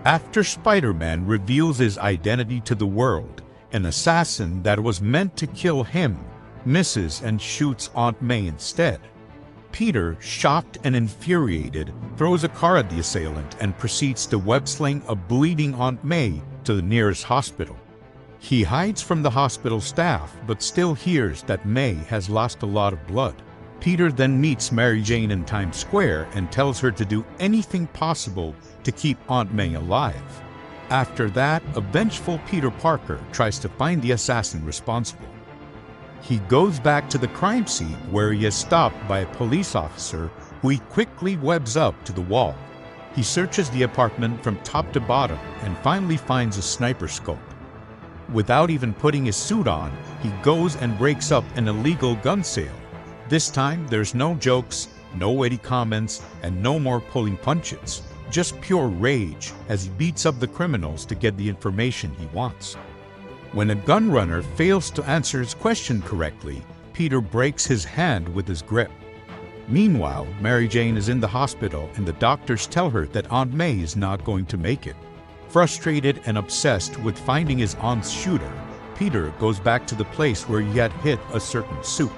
After Spider-Man reveals his identity to the world, an assassin that was meant to kill him misses and shoots Aunt May instead. Peter, shocked and infuriated, throws a car at the assailant and proceeds to web-sling a bleeding Aunt May to the nearest hospital. He hides from the hospital staff but still hears that May has lost a lot of blood. Peter then meets Mary Jane in Times Square and tells her to do anything possible to keep Aunt May alive. After that, a vengeful Peter Parker tries to find the assassin responsible. He goes back to the crime scene where he is stopped by a police officer who he quickly webs up to the wall. He searches the apartment from top to bottom and finally finds a sniper scope. Without even putting his suit on, he goes and breaks up an illegal gun sale. This time, there's no jokes, no witty comments, and no more pulling punches. Just pure rage as he beats up the criminals to get the information he wants. When a gun runner fails to answer his question correctly, Peter breaks his hand with his grip. Meanwhile, Mary Jane is in the hospital and the doctors tell her that Aunt May is not going to make it. Frustrated and obsessed with finding his aunt's shooter, Peter goes back to the place where he had hid a certain suit.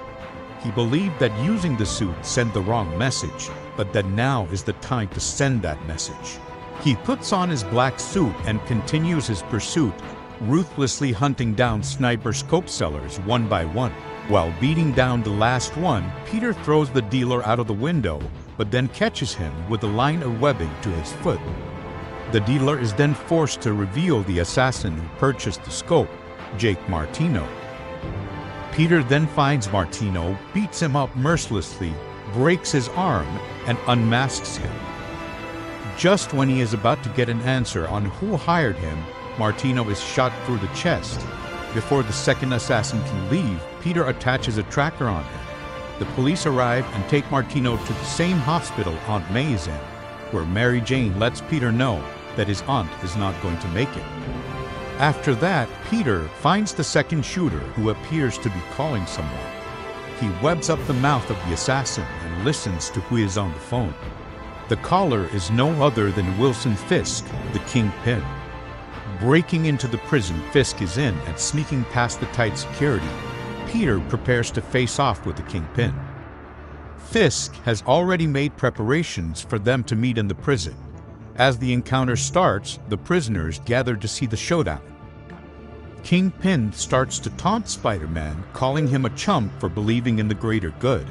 He believed that using the suit sent the wrong message, but that now is the time to send that message. He puts on his black suit and continues his pursuit, ruthlessly hunting down sniper scope sellers one by one. While beating down the last one, Peter throws the dealer out of the window, but then catches him with a line of webbing to his foot. The dealer is then forced to reveal the assassin who purchased the scope, Jake Martino. Peter then finds Martino, beats him up mercilessly, breaks his arm, and unmasks him. Just when he is about to get an answer on who hired him, Martino is shot through the chest. Before the second assassin can leave, Peter attaches a tracker on him. The police arrive and take Martino to the same hospital Aunt May is in, where Mary Jane lets Peter know that his aunt is not going to make it. After that, Peter finds the second shooter who appears to be calling someone. He webs up the mouth of the assassin and listens to who is on the phone. The caller is no other than Wilson Fisk, the Kingpin. Breaking into the prison Fisk is in and sneaking past the tight security, Peter prepares to face off with the Kingpin. Fisk has already made preparations for them to meet in the prison. As the encounter starts, the prisoners gather to see the showdown. Kingpin starts to taunt Spider-Man, calling him a chump for believing in the greater good.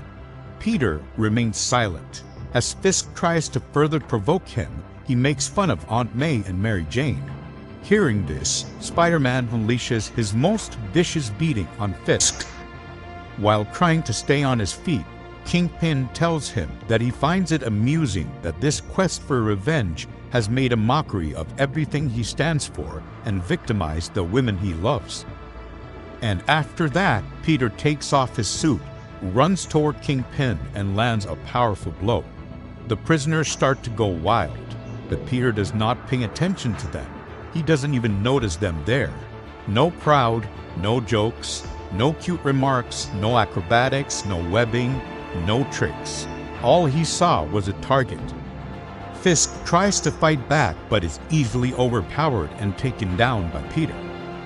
Peter remains silent. As Fisk tries to further provoke him, he makes fun of Aunt May and Mary Jane. Hearing this, Spider-Man unleashes his most vicious beating on Fisk. While trying to stay on his feet, Kingpin tells him that he finds it amusing that this quest for revenge has made a mockery of everything he stands for and victimized the women he loves. And after that, Peter takes off his suit, runs toward Kingpin, and lands a powerful blow. The prisoners start to go wild, but Peter does not pay attention to them. He doesn't even notice them there. No crowd, no jokes, no cute remarks, no acrobatics, no webbing, no tricks. All he saw was a target. Fisk tries to fight back but is easily overpowered and taken down by Peter,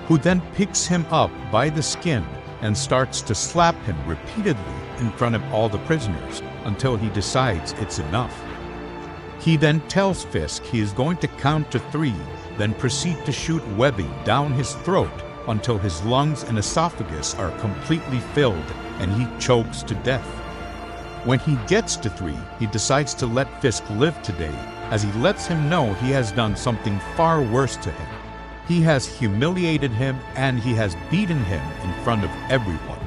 who then picks him up by the skin and starts to slap him repeatedly in front of all the prisoners until he decides it's enough. He then tells Fisk he is going to count to 3, then proceed to shoot webbing down his throat until his lungs and esophagus are completely filled and he chokes to death. When he gets to 3, he decides to let Fisk live today, as he lets him know he has done something far worse to him. He has humiliated him and he has beaten him in front of everyone.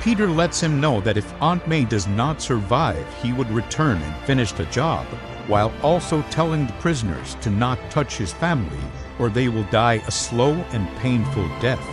Peter lets him know that if Aunt May does not survive, he would return and finish the job, while also telling the prisoners to not touch his family or they will die a slow and painful death.